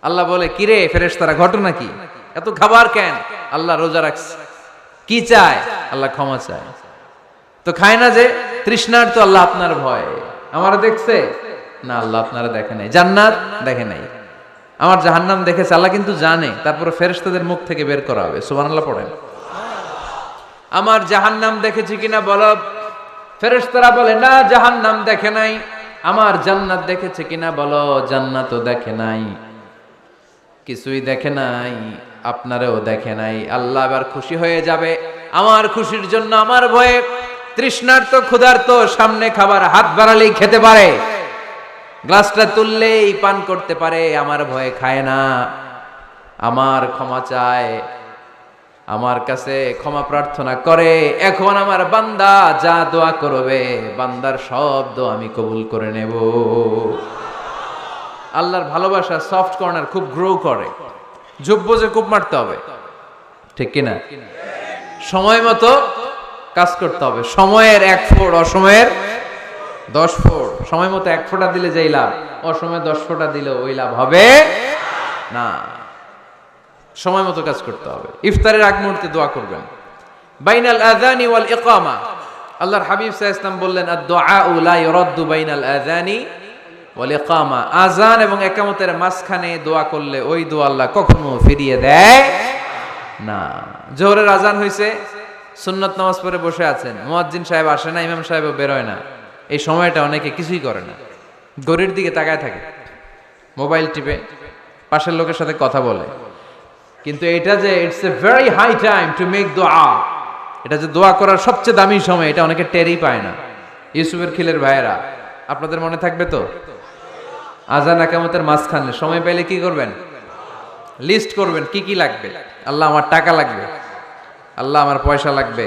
আল্লাহ বলে, কিরে ফেরেশতারা, ঘটনা কি? এত খাবার কেন? আল্লাহ রোজা রাখছে। কি চায়? আল্লাহ ক্ষমা চায়। তো খায় না যে তৃষ্ণার, তো আল্লাহ আপনার ভয়। আমারা দেখছে না, আল্লাহ আপনারা দেখে নাই। জান্নাত দেখে নাই, আমার জাহান্নাম দেখেছে আল্লাহ কিন্তু জানে। তারপরে ফেরেশতাদের মুখ থেকে বের করা হবে। সুবহানাল্লাহ পড়েন। আমার জাহান্নাম দেখেছি কিনা বলো। ফেরেশতারা বলে, না জাহান্নাম দেখে নাই। আমার জান্নাত দেখেছে কিনা বলো, জান্নাতও দেখে নাই। কিছুই দেখে নাই, আপনারেও দেখে নাই। আল্লাহ এবার খুশি হয়ে যাবে। আমার খুশির জন্য আমার ভয়ে তৃষ্ণার্ত ক্ষুধার্ত সামনে খাবার হাত বাড়ালেই খেতে পারে, গ্লাসটা তুললেই পান করতে পারে, আমার ভয়ে খায় না। আমার ক্ষমা চায়, আমার কাছে ক্ষমা প্রার্থনা করে। এখন আমার বান্দা যা দোয়া করবে, বান্দার সব দোয়া আমি কবুল করে নেব। আল্লাহর ভালোবাসা সফট কর্নার খুব গ্রো করে। যোগ্য যে কূপ মারতে হবে, ঠিক কিনা? সময় মতো কাজ করতে হবে। সময়ের 1 ফোঁট, অসময়ের 10 ফোঁট। সময় মতো 1 ফোঁটা দিলে যেই লাভ, অসময়ে 10 ফোঁটা দিলে ওই লাভ হবে না। সময় মতো কাজ করতে হবে। ইফতারের আগ মুহূর্তে দোয়া করবেন। বাইনাল আযানি ওয়াল ইকামা, আল্লাহর হাবিব সাল্লাল্লাহু আলাইহি ওয়াসাল্লাম বললেন, আদ-দুআউ লা ইউরাদ্দু বাইনাল আযানি ওয়াল ইকামা। আযান এবং ইকামতের মাঝখানে দোয়া করলে ওই দোয়া আল্লাহ কখনো ফিরিয়ে দেয় না। জোহরের আযান হইছে, সুন্নাত নামাজ পড়ে বসে আছেন, মুয়াজ্জিন সাহেব আসে না, ইমাম সাহেবও বের হয় না। এই সময়টা অনেকে কিছুই করে না, ঘড়ির দিকে তাকায় থাকে, মোবাইল টিপে, পাশের লোকের সাথে কথা বলে। কিন্তু এটা যে it's a very high time to make দোয়া, এটা যে দোয়া করার সবচেয়ে দামি সময়, এটা অনেকে টেরই পায় না। ইউসুফের খিলের ভাইয়েরা, আপনাদের মনে থাকবে তো, আযান ইকামতের মাঝখানে সময় পাইলে কি করবেন? লিস্ট করবেন কি কি লাগবে। আল্লাহ আমার টাকা লাগবে, আল্লাহ আমার পয়সা লাগবে,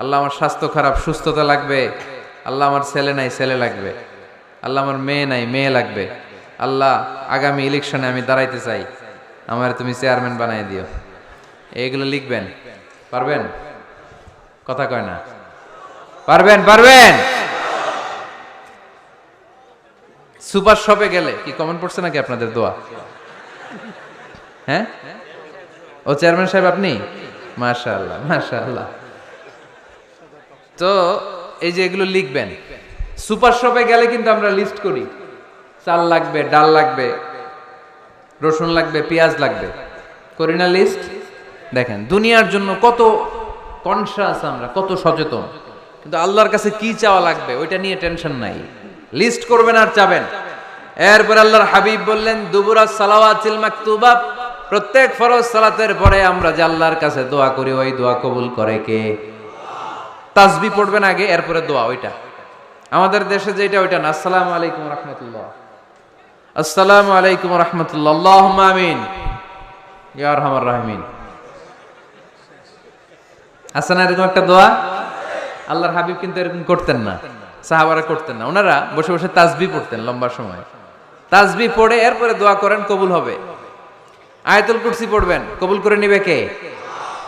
আল্লাহ আমার স্বাস্থ্য খারাপ, সুস্থতা লাগবে, আল্লাহ আমার ছেলে নাই, ছেলে লাগবে, আল্লাহ আমার মেয়ে নাই, মেয়ে লাগবে, আল্লাহ আগামী ইলেকশনে আমি দাঁড়াইতে চাই, আমার তুমি চেয়ারম্যান বানাই দিও। এইগুলো লিখবেন। পারবেন? কথা কয় না। পারবেন? পারবেন? সুপার শপে গেলে কি কমেন্ট পড়ছে নাকি আপনাদের দোয়া? হ্যাঁ, ও চেয়ারম্যান সাহেব আপনি? মাশাআল্লাহ, মাশাআল্লাহ। তো এই যে এগুলো লিখবেন। সুপার শপে গেলে কিন্তু আমরা লিস্ট করি, চাল লাগবে, ডাল লাগবে, রসুন লাগবে, পেঁয়াজ লাগবে, করি না লিস্ট? দেখেন দুনিয়ার জন্য কত কনশাস আমরা, কত সচেতন, কিন্তু আল্লাহর কাছে কি চাওয়া লাগবে ওইটা নিয়ে টেনশন নাই। লিস্ট করবেন আর চাবেন। এরপর আল্লাহর হাবিব বললেন, দুবুরা সালাওয়াতিল মাকতুবা, প্রত্যেক ফরজ সালাতের পরে আমরা যে আল্লাহর কাছে দোয়া করি, ওই দোয়া কবুল করে কে? তাসবিহ পড়বেন আগে, এরপরে দোয়া। ওইটা আমাদের দেশে যেটা, ওইটা না। আসসালামু আলাইকুম রাহমাতুল্লাহ, আসসালামু আলাইকুম রাহমাতুল্লাহ, আল্লাহুম্মা আমিন ইয়া আরহামার রাহিমিন। আছে না এরকম একটা দোয়া? আল্লাহর হাবিব কিন্তু এরকম করতেন না, সাহাবারা করতেন না। ওনারা বসে বসে তাসবিহ পড়তেন লম্বা সময়। তাসবিহ পড়ে এরপরে দোয়া করেন, কবুল হবে। আয়াতুল কুরসি পড়বেন, কবুল করে নিবে কে?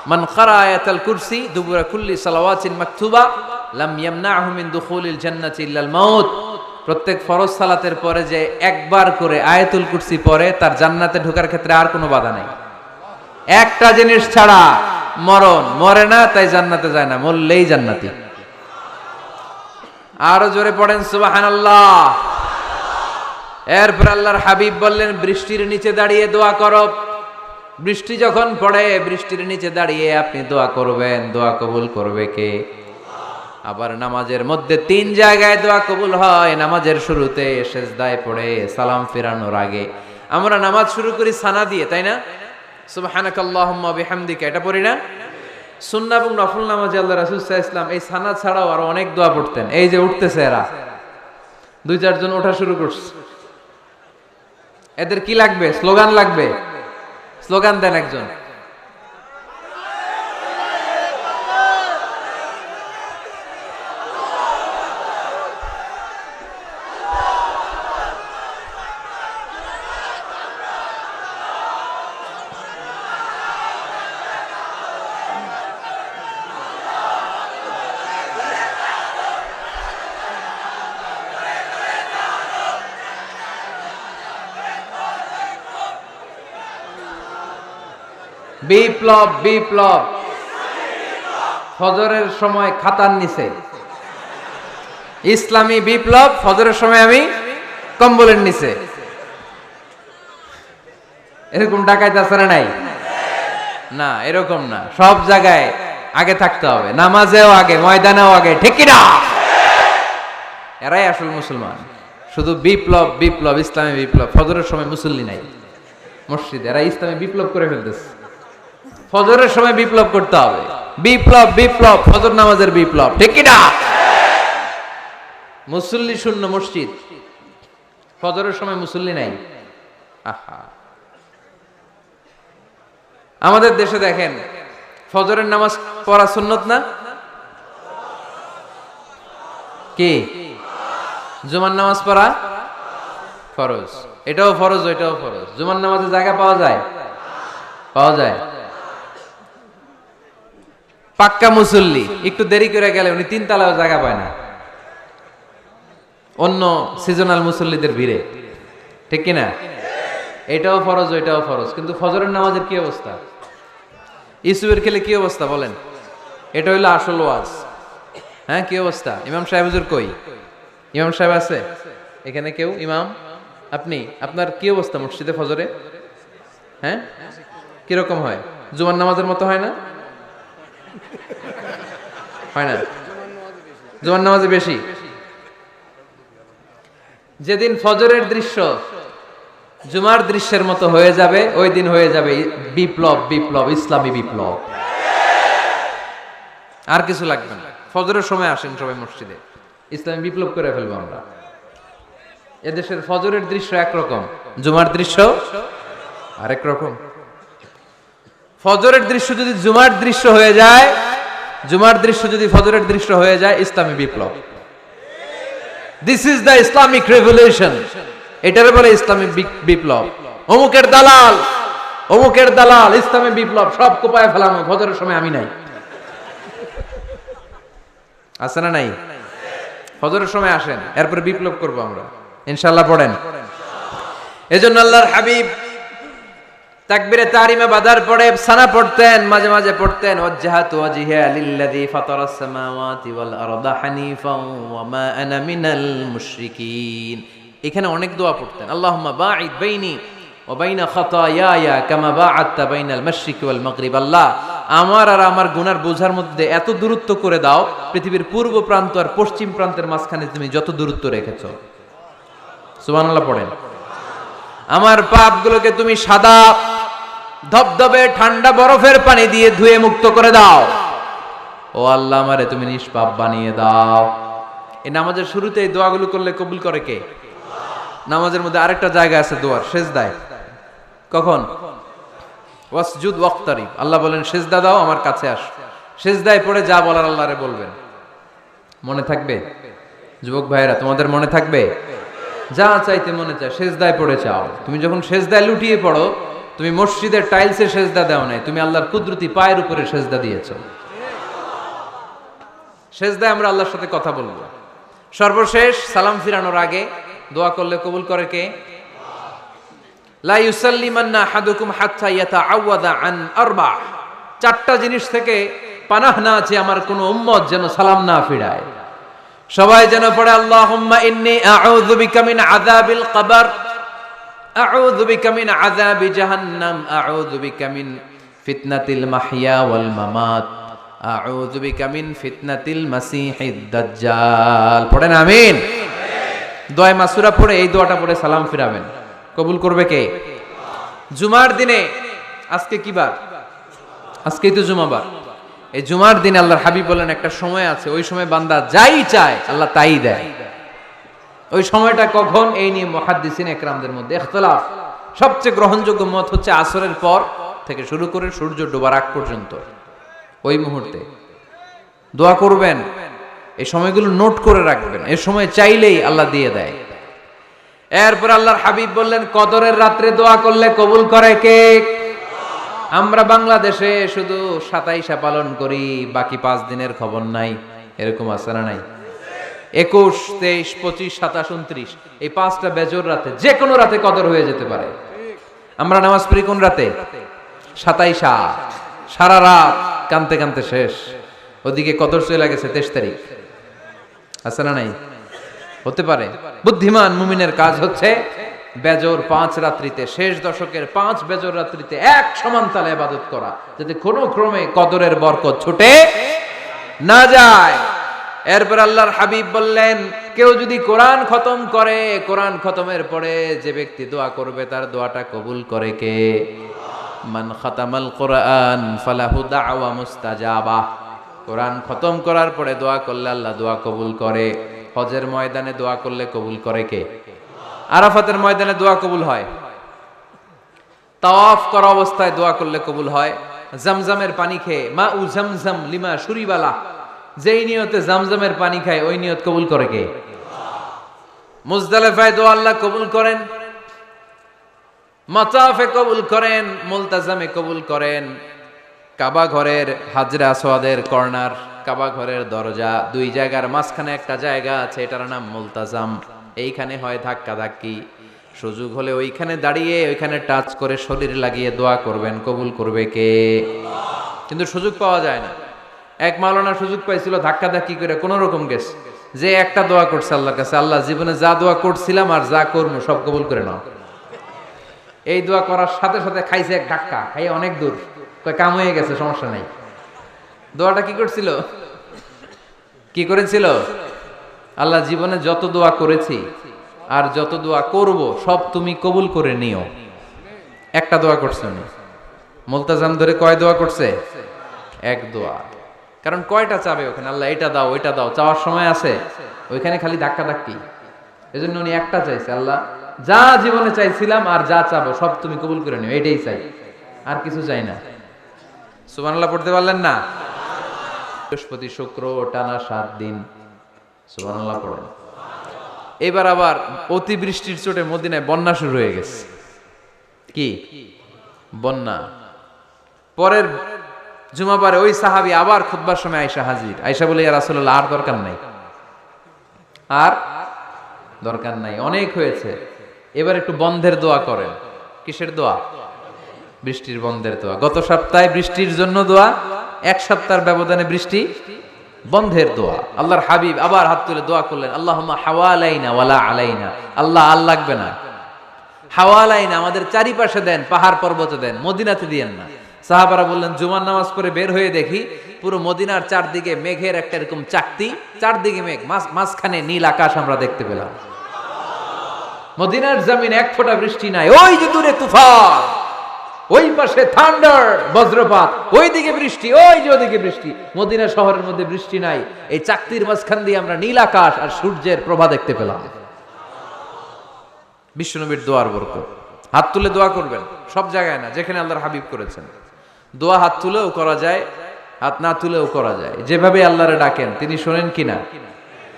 মান ক্বারা আয়াতুল কুরসি দুবুরা কুল্লি সালাওয়াতিন মাকতুবা লাম ইয়ামনাহু মিন দুখুলিল জান্নাতি ইল্লাল মাউত। প্রত্যেক ফরজ সালাতের পরে যে একবার করে আয়াতুল কুরসি পড়ে, তার জান্নাতে ঢোকার ক্ষেত্রে আর কোনো বাধা নাই। একটা জিনিস ছাড়া, মরণ। মরে না তাই জান্নাতে যায় না, মরলেই জান্নাতি। আরো জোরে পড়েন সুবহানাল্লাহ। এরপর আল্লাহর হাবিব বললেন, বৃষ্টির নিচে দাঁড়িয়ে দোয়া করো। বৃষ্টি যখন পড়ে, বৃষ্টির নিচে দাঁড়িয়ে আপনি দোয়া করবেন, দোয়া কবুল করবে কে? আবার নামাজের মধ্যে 3 জায়গায় দোয়া কবুল হয়। নামাজের শুরুতে, সেজদায় পড়ে, সালাম ফেরানোর আগে। আমরা নামাজ শুরু করি সানা দিয়ে, তাই না? সুবহানাকাল্লাহুম্মা বিহামদিকা, এটা পড়ি না? সুন্নাহ এবং নফল নামাজে আল্লাহ রাসূল সাল্লাল্লাহু আলাইহি ওয়াসাল্লাম এই সানা ছাড়াও আরো অনেক দোয়া পড়তেন। এই যে উঠতেছে এরা, 2-4 জন ওঠা শুরু করছে, এদের কি লাগবে? স্লোগান লাগবে। স্লোগান দেন একজন। বিপ্লব বিপ্লব। ফজরের সময় খাতার নিচে, ইসলামী বিপ্লব। ফজরের সময় আমি কম্বলের নিচে। এরকম ডাকাইত আছে না নাই? না, এরকম না। সব জায়গায় আগে থাকতে হবে, নামাজেও আগে, ময়দানেও আগে, ঠিক কি না? এরাই আসল মুসলমান। শুধু বিপ্লব বিপ্লব, ইসলামী বিপ্লব। ফজরের সময় মুসল্লি নাই মসজিদে, এরা ইসলামী বিপ্লব করে ফেলতেছে। ফজরের সময় বিপ্লব করতে হবে, বিপ্লব বিপ্লব, ফজর নামাজের বিপ্লব, ঠিক কি না? মুসল্লি শূন্য মসজিদ, ফজরের সময় মুসল্লি নাই। আহা, আমাদের দেশে দেখেন, ফজরের নামাজ পড়া সুন্নত না? কি? জুমার নামাজ পড়া ফরজ। এটাও ফরজ, ওইটাও ফরজ। জুমার নামাজে জায়গা পাওয়া যায়? পাওয়া যায়। পাক্কা মুসল্লি একটু দেরি করে গেলে উনি 3 তলায়ও জায়গা পায় না, অন্য সিজনাল মুসল্লিদের ভিড়ে, ঠিক কিনা? এটাও ফরজ, ওইটাও ফরজ। কিন্তু ফজরের নামাজের কি অবস্থা? ইসুবের খেলে কি অবস্থা বলেন? এটা হইলো আসল ওয়াজ। হ্যাঁ, কি অবস্থা? ইমাম সাহেব হুজুর কই? ইমাম সাহেব আছে এখানে? কেউ? ইমাম আপনি, আপনার কি অবস্থা মসজিদে ফজরে? হ্যাঁ, কিরকম হয়? জুমার নামাজের মতো হয় না? হয় না? জুমার নামাজে বেশি। যেদিন ফজরের দৃশ্য জুমার দৃশ্যের মতো হয়ে যাবে, ওই দিন হয়ে যাবে বিপ্লব বিপ্লব, ইসলামী বিপ্লব। আর কিছু লাগবে না। ফজরের সময় আসেন সবাই মসজিদে, ইসলামী বিপ্লব করে ফেলবো আমরা। এদেশের ফজরের দৃশ্য একরকম, জুমার দৃশ্য আরেক রকম। ফজরের দৃশ্য যদি জুমার দৃশ্য হয়ে যায়, জুমার দৃশ্য যদি ফজরের দৃশ্য হয়ে যায়, ইসলামী বিপ্লব। This is the Islamic revolution. এটারে বলে ইসলামী বিপ্লব। অমুকের দালাল, অমুকের দালাল, ইসলামী বিপ্লব সব কোপায় ফেলানো। ফজরের সময় আমি নাই, আছে না নাই? ফজরের সময় আসেন, এরপরে বিপ্লব করব আমরা ইনশাআল্লাহ। পড়েন। এজন্য আল্লাহর হাবিব তাকবীরে তাহরিমে বাদার পড়ে সানা পড়তেন, মাঝে মাঝে পড়তেন ওয়াজহাতু ওয়াজহিয়া লিল্লাযী ফাতারাস সামাওয়াতি ওয়াল আরদা হানিফাও ওয়া মা আনা মিনাল মুশরিকিন। এখানে অনেক দোয়া পড়তেন। আল্লাহুম্মা বাঈদ বাইনি ওয়া বাইনা খাতায়ায়া কামা বাআদতা বাইনাল মাশরিকি ওয়াল মাগরিব। আল্লাহ, আমার আর আমার গুনার বোঝার মধ্যে এত দূরত্ব করে দাও, পৃথিবীর পূর্ব প্রান্ত আর পশ্চিম প্রান্তের মাঝখানে তুমি যত দূরত্ব রেখেছো। সুবহানাল্লাহ পড়েন। আমার পাপগুলোকে তুমি সাদা ধবধবে ঠান্ডা বরফের পানি দিয়ে ধুয়ে মুক্ত করে দাও। ও আল্লাহ, আমারে তুমি নিষ্পাপ বানিয়ে দাও। এই নামাজের শুরুতে এই দোয়াগুলো করলে কবুল করে কে? নামাজের মধ্যে আরেকটা জায়গা আছে দোয়ার, সেজদায়। কখন? ওয়াসজুদ ওয়াক্তারিব। আল্লাহ বলেন সেজদা দাও, আমার কাছে আস। সেজদায় পড়ে যা বলার আল্লাহরে বলবেন। মনে থাকবে? যুবক ভাইরা, তোমাদের মনে থাকবে? যা চাইতে মনে চায় সেজদায় পড়ে চাও। তুমি যখন সেজদায় লুটিয়ে পড়ো, তুমি মসজিদের টাইলসে সেজদা দাও নাই, তুমি আল্লাহর কুদরতি পায়ের উপরে সেজদা দিয়েছো। সেজদায় আমরা আল্লাহর সাথে কথা বলবো। সর্বশেষ সালাম ফিরানোর আগে দোয়া করলে কবুল করে কে? লা ইউসাল্লিমান্না আহাদুকুম হাত্তা ইয়াতাআওয়াদা আন আরবা। 4টা জিনিস থেকে পানাহ না আছে আমার কোন উম্মত যেন সালাম না ফিরায়। সবাই যেন পড়ে আল্লাহুম্মা ইন্নী আউযু বিকা মিন আযাবিল কবর, আউযু বিকা মিন আযাবি জাহান্নাম, আউযু বিকা মিন ফিতনাতিল মাহইয়া ওয়াল মামাত, আউযু বিকা মিন ফিতনাতিল মাসিহিদ দাজ্জাল। পড়েন আমিন। দোয়া মাসুরা পড়ে এই দোয়াটা পড়ে সালাম ফিরাবেন। কবুল করবে কে? জুমার দিনে, আজকে কি বার? আজকেই তো জুমাবার। এই জুমার দিনে আল্লাহর হাবিব বলেন একটা সময় আছে, ওই সময় বান্দা যাই চায় আল্লাহ তাই দেয়। ওই সময়টা কখন? এই নিয়ে মুহাদ্দিসিন একরামদের মধ্যে ইখতিলাফ। সবচেয়ে গ্রহণযোগ্য মত হচ্ছে আসরের পর থেকে শুরু করে সূর্য ডোবার আগ পর্যন্ত। ওই মুহূর্তে দোয়া করবেন, এই সময়গুলো নোট করে রাখবেন। এই সময় চাইলেই আল্লাহ দিয়ে দেয়। এরপর আল্লাহর হাবিব বললেন কদরের রাত্রে দোয়া করলে কবুল করে কে? আমরা বাংলাদেশে শুধু 27 পালন করি, বাকি 5 দিনের খবর নাই। এরকম আছে না নাই? 21, 23, 25, 27, 29 এই 5টা বেজোর রাতে, যে কোনো রাতে কদর হয়ে যেতে পারে। আমরা নামাজ পড়ি কোন রাতে? 27 সারা রাত কানতে কানতে শেষ। ওদিকে কদর চলে গেছে 23 তারিখ, আছে না নাই? হতে পারে। বুদ্ধিমান মুমিনের কাজ হচ্ছে বেজর 5 রাত্রিতে, শেষ দশকের 5 বেজর রাত্রিতে এক সমান তালে ইবাদত করা, যাতে কোনো ক্রমে কদরের বরকত ছুটে না যায়। এরপর আল্লাহর হাবিব বললেন, কেউ যদি কোরআন খতম করে, কোরআন খতমের পরে যে ব্যক্তি দোয়া করবে তার দোয়াটা কবুল করে কে? মান খাতামাল কোরআন ফালাহু দাওয়া মুস্তাজাবা। কোরআন খতম করার পরে দোয়া করলে আল্লাহ দোয়া কবুল করে। হজের ময়দানে দোয়া করলে কবুল করে কে? আরাফাতের ময়দানে দোয়া কবুল হয়। তাওয়াফ করা অবস্থায় দোয়া করলে কবুল হয়। জামজামের পানি খেয়ে মা উ জামজাম লিমা শুরিবালা, যেই নিয়তে জামজামের পানি খায় ওই নিয়ত কবুল করে কে? মুজদালিফায় দোয়া আল্লাহ কবুল করেন, মাতাফে কবুল করেন, মুলতাজামে কবুল করেন। কাবা ঘরের হাজরে আসওয়াদের কর্নার, কাবা ঘরের দরজা, দুই জায়গার মাঝখানে একটা জায়গা আছে, এটার নাম মুলতাজাম। এইখানে হয় ধাক্কা ধাক্কি, সুযোগ হলে ওইখানে দাঁড়িয়ে ওইখানে টাচ করে শরীর লাগিয়ে দোয়া করবেন, কবুল করবে কে? কিন্তু সুযোগ পাওয়া যায় না। এক মাওলানা সুযোগ পাইছিল ধাক্কা ধাক্কি করে কোন রকম গেছে, যে একটা দোয়া করছে আল্লাহর কাছে, আল্লাহ জীবনে যা দোয়া করছিলাম আর যা করবো সব কবুল করে নাও। এই দোয়া করার সাথে সাথে খাইছে এক ধাক্কা, খাইয়ে অনেক দূর, কাম হয়ে গেছে, সমস্যা নাই। দোয়াটা কি করছিল? কি করেছিল? আল্লাহ জীবনে যত দোয়া করেছি আর যত দোয়া করব সব তুমি কবুল করে নিও। একটা দোয়া করছে উনি। মুলতাজাম ধরে কয় দোয়া করছে? এক দোয়া। কারণ কয়টা চাবে ওখানে? আল্লাহ এটা দাও ওইটা দাও, চাওয়ার সময় আছে? ওইখানে খালি ধাক্কা ধাক্কি। এজন্য উনি একটা চাইছে, আল্লাহ যা জীবনে চাইছিলাম আর যা চাবো সব তুমি কবুল করে নিও, এটাই চাই, আর কিছু চাই না। সুবহানাল্লাহ পড়তে পারলেন না? বৃহস্পতি শুক্র টানা 7 দিন সুবহানাল্লাহ পড়েন। এবার আবার অতিবৃষ্টির চোটে মদিনায় বন্যা শুরু হয়ে গেছে। কি বন্যা? পরের জুমাবারে ওই সাহাবী আবার খুতবার সময় আয়েশা হাজির। আয়েশা বলে, ইয়া রাসূলুল্লাহ আর দরকার নাই, আর দরকার নাই, অনেক হয়েছে, এবার একটু বন্ধের দোয়া করেন। কিসের দোয়া? বৃষ্টির বন্ধের দোয়া। গত সপ্তাহে বৃষ্টির জন্য দোয়া, এক সপ্তাহের ব্যবধানে বৃষ্টি বন্ধের দোয়া। আল্লাহর হাবিব আবার হাত তুলে দোয়া করলেন, আল্লাহুম্মা হাওয়ালাইনা ওয়ালা আলাইনা। আল্লাহ আর লাগবে না, হাওয়ালাইনা আমাদের চারিপাশে দেন, পাহাড় পর্বতে দেন, মদিনাতে দিয়েন না। সাহাবারা বললেন, জুমার নামাজ পড়ে বের হয়ে দেখি পুরো মদিনার চারদিকে মেঘের একটা এরকম চাকতি, চারদিকে মেঘ, মাঝখানে নীল আকাশ আমরা দেখতে পেলাম। মদিনার জমিন এক ফোঁটা বৃষ্টি নাই। ওই যে দূরে তুফান, ওই পাশে থান্ডার বজ্রপাত, ওইদিকে বৃষ্টি, ওই যে ওদিকে বৃষ্টি। মদিনা শহরের মধ্যে বৃষ্টি নাই, এই চাকতির মাঝখান দিয়ে আমরা নীল আকাশ আর সূর্যের প্রভা দেখতে পেলাম। বিশ্বনবীর দোয়ার বরকত। হাত তুলে দোয়া করবেন, সব জায়গায় না, যেখানে আল্লাহর হাবিব করেছেন। দোয়া হাত তুলেও করা যায়, হাত না তুলেও করা যায়, যেভাবে আল্লাহরে ডাকেন তিনি শোনেন কিনা।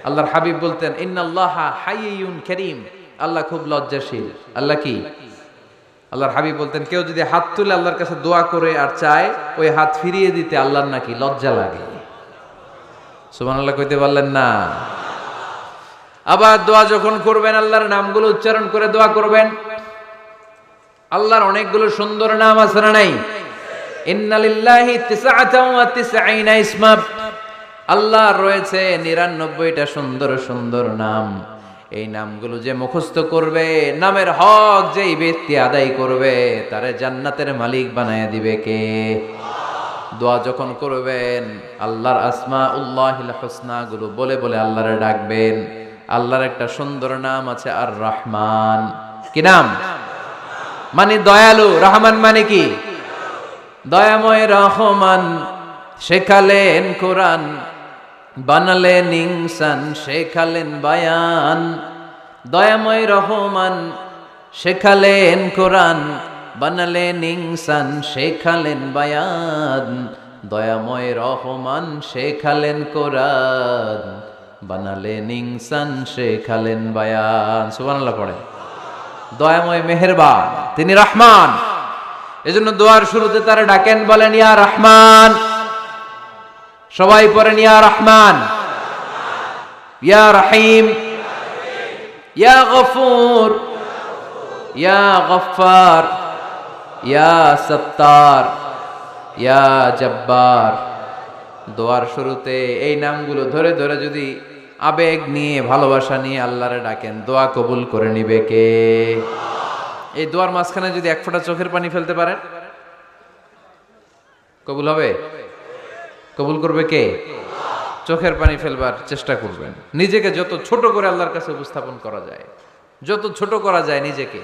আল্লাহর হাবিব বলতেন, ইন্নাল্লাহা হাইয়ুন কারীম, আল্লাহ খুব লজ্জাশীল। আল্লাহ কি? আল্লাহর হাবিব বলতেন, কেউ যদি হাত তুলে আল্লাহর কাছে দোয়া করে আর চায়, ওই হাত ফিরিয়ে দিতে আল্লাহর নাকি লজ্জা লাগে। সুবহানাল্লাহ কইতে পারলেন না? আবার দোয়া যখন করবেন আল্লাহর নামগুলো উচ্চারণ করে দোয়া করবেন। আল্লাহর অনেকগুলো সুন্দর নাম আছে না নাই? ইন্নালিল্লাহি 99 ইসমা, আল্লাহর রয়েছে 99টা সুন্দর সুন্দর নাম। এই নামগুলো যে মুখস্থ করবে, নামের হক যেই ব্যক্তি আদায় করবে, তারে জান্নাতের মালিক বানায় দিবে কে? দোয়া যখন করবেন আল্লাহর আসমাউল্লাহিল হুসনা গুলো বলে বলে আল্লাহরে ডাকবেন। আল্লাহর একটা সুন্দর নাম আছে আর রহমান। কি নাম? মানে দয়ালু। রহমান মানে কি? দয়াময়। রহমান শেখালেন কোরআন, বানালেন ইনসান, শেখালেন বায়ান। দয়াময় রহমান শেখালেন কোরআন, বানালেন ইনসান, শেখালেন বায়ান। দয়াময় রহমান শেখালেন কোরআন, বানালেন ইনসান, শেখালেন বায়ান। সুবহানাল্লাহ পড়ে। দয়াময় মেহেরবান, তিনি রহমান। এজন্য দোয়ার শুরুতে তারা ডাকেন, বলেন ইয়া রহমান। সবাই পড়েন ইয়া রহমান, ইয়া রহিম, ইয়া গফুর, ইয়া গফফার, ইয়া সত্তার, ইয়া জব্বার। দোয়ার শুরুতে এই নামগুলো ধরে ধরে যদি আবেগ নিয়ে ভালোবাসা নিয়ে আল্লাহরে ডাকেন, দোয়া কবুল করে নিবে কে? এই দোয়ার মাঝখানে যদি এক ফোঁটা চোখের পানি ফেলতে পারেন, কবুল হবে? কবুল করবে কে? চোখের পানি ফেলবার চেষ্টা করবেন। নিজেকে যত ছোট করে আল্লাহর কাছে উপস্থাপন করা যায়, যত ছোট করা যায় নিজেকে।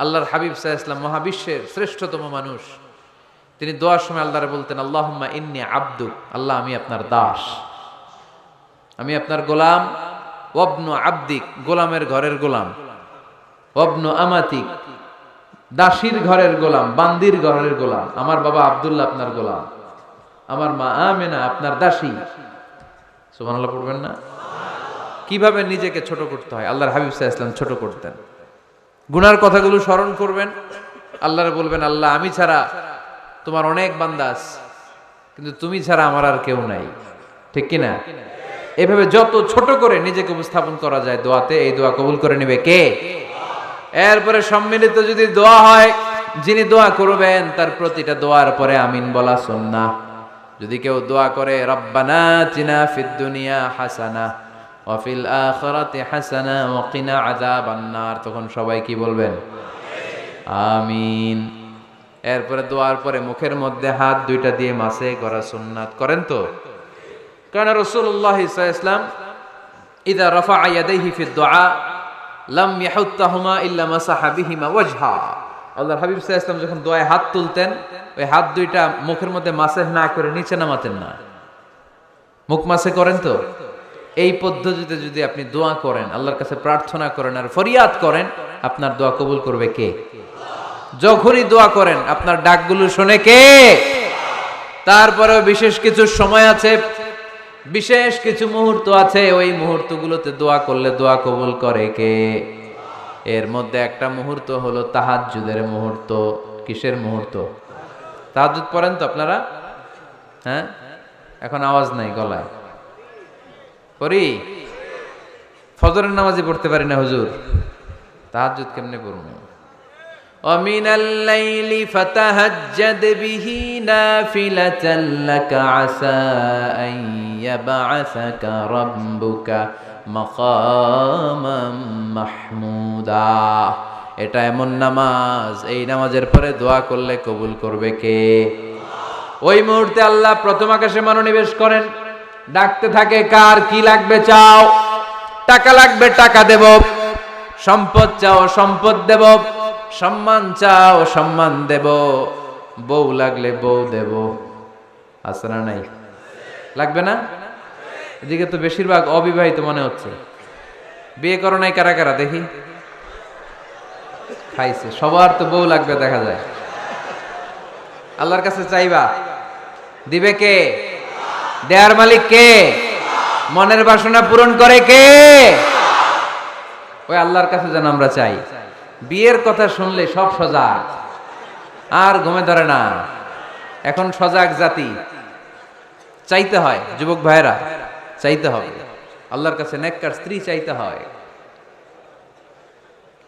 আল্লাহর হাবিব সাল্লাল্লাহু আলাইহি ওয়াসাল্লাম মহাবিশ্বের শ্রেষ্ঠতম মানুষ, তিনি দোয়ার সময় আল্লাহরে বলতেন, আল্লাহুম্মা ইন্নী আবদুক, আল্লাহ আমি আপনার দাস, আমি আপনার গোলাম। ওয়াবনু আবদিক, গোলামের ঘরের গোলাম। ওয়াবনু আমাতিক, দাসীর ঘরের গোলাম, বান্দির ঘরের গোলাম। আমার বাবা আব্দুল্লাহ আপনার গোলাম, আমার মা আমেনা আপনার দাসী। সুবহানাল্লাহ পড়বেন না? কিভাবে নিজেকে ছোট করতে হয় আল্লাহর হাবিব সাল্লাল্লাহু আলাইহি ওয়াসাল্লাম ছোট করতেন। গুনার কথাগুলো স্মরণ করবেন, আল্লাহরে বলবেন, আল্লাহ আমি ছাড়া তোমার অনেক বান্দা আছে, কিন্তু তুমি ছাড়া আমার আর কেউ নাই। ঠিক কি না? এভাবে যত ছোট করে নিজেকে উপস্থাপন করা যায় দোয়াতে, এই দোয়া কবুল করে নেবে কে? এরপরে সম্মিলিত যদি দোয়া হয়, যিনি দোয়া করবেন তার প্রতিটা দোয়ার পরে আমিন বলা সুন্নাহ। যদি কেউ দোয়া করে রব্বানা আতিনা ফিদ দুনিয়া হাসানাহ ওয়া ফিল আখিরাতি হাসানাহ ওয়া কিনা আযাবান নার, তখন সবাই কি বলবেন? আমিন। এরপরে দোয়ার পরে মুখের মধ্যে হাত দুইটা দিয়ে মাসে করা সুন্নাত। করেন তো? কারণ রাসূলুল্লাহ সাল্লাল্লাহু আলাইহি ওয়াসাল্লাম ইযা রাফা'a ইয়াদাইহি ফিদ দুআ লাম ইয়াহুত্তাহুমা ইল্লা মাসাহা বিহিমা ওয়াজহা। আল্লাহর হাবিব সাল্লাল্লাহু আলাইহি ওয়াসাল্লাম যখন দোয়ায় হাত তুলতেন, ওই হাত দুইটা মুখের মধ্যে মাসে না করে নিচে নামাতেন না, মুখ মাসে করেন তো। এই পদ্ধতিতে যদি আপনি দোয়া করেন, আল্লাহর কাছে প্রার্থনা করেন আর ফরিয়াদ করেন, আপনার দোয়া কবুল করবে কে? যখনই দোয়া করেন আপনার ডাকগুলো শোনে কে? তারপরেও বিশেষ কিছু সময় আছে, বিশেষ কিছু মুহূর্ত আছে, ওই মুহূর্তগুলোতে দোয়া করলে দোয়া কবুল করে কে? এর মধ্যে একটা মুহূর্ত হলো তাহাজ্জুদের মুহূর্ত। কিসের মুহূর্ত? তাহাজ্জুদ পড়েন তো আপনারা? হ্যাঁ, এখন আওয়াজ নাই গলায়। পড়ি? ফজরের নামাজই পড়তে পারি না হুজুর, তাহাজ্জুদ কেমনে পড়বো? ومن الليل فتهجد به نافلة لك عسى أن يبعثك ربك مقاما محمودا। এটা এমন নামাজ, এই নামাজের পরে দোয়া করলে কবুল করবে কে? ওই মুহূর্তে আল্লাহ প্রথম আকাশে মনোনিবেশ করেন, ডাকতে থাকে, কার কি লাগবে চাও? টাকা লাগবে টাকা দেব, সম্পদ চাও সম্পদ দেব, সম্মান চাও সম্মান দেব, বউ লাগলে বউ দেব। আছে না নাই? লাগবে না? এদিকে তো বেশিরভাগ অবিবাহিত মনে হচ্ছে। বিয়ে করো নাই কারা কারা দেখি? খাইছে। সবার তো বউ লাগবে দেখা যায়। আল্লাহর কাছে চাইবা, দিবে কে? দেয়ার মালিক কে? মনের বাসনা পূরণ করে কে? ওই আল্লাহর কাছে যেন আমরা চাই। বিয়ের কথা শুনলে সব সজাগ, আর ঘুমে ধরে না। এখন সজাগ জাতি, চাইতে হয়। যুবক ভাইরা চাইতে হবে আল্লাহর কাছে, নেককার স্ত্রী চাইতে হয়,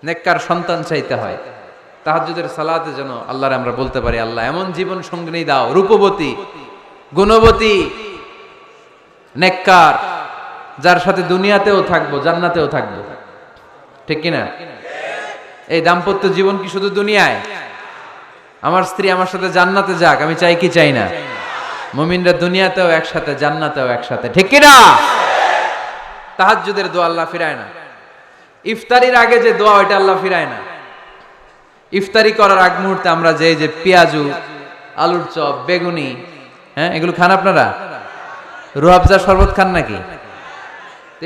নেককার সন্তান চাইতে হয়। তাহাজ্জুদের সালাতে যেন আল্লাহরে আমরা বলতে পারি, আল্লাহ এমন জীবন সঙ্গিনী দাও, রূপবতী, গুণবতী, নেককার, যার সাথে দুনিয়াতেও থাকবো জান্নাতেও থাকবো। ঠিক কিনা? এই দাম্পত্য জীবন কি শুধু দুনিয়ায়? আমার স্ত্রী আমার সাথে জান্নাতে যাক, আমি চাই কি চাই না? মুমিনরা দুনিয়াতেও একসাথে, জান্নাতেও একসাথে। ঠিক কিনা? তাহাজ্জুদের দোয়া আল্লাহ ফিরায় না। ইফতারির আগে যে দোয়া, ওইটা আল্লাহ ফিরায় না। ইফতারি করার আগ মুহূর্তে আমরা যে পেঁয়াজু, আলুর চপ, বেগুনি, হ্যাঁ এগুলো খান আপনারা? রুহাবজা শরবত খান নাকি?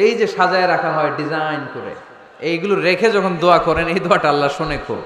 এই যে সাজায় রাখা হয় ডিজাইন করে, এইগুলো রেখে যখন দোয়া করেন, এই দোয়াটা আল্লাহ শোনে খুব।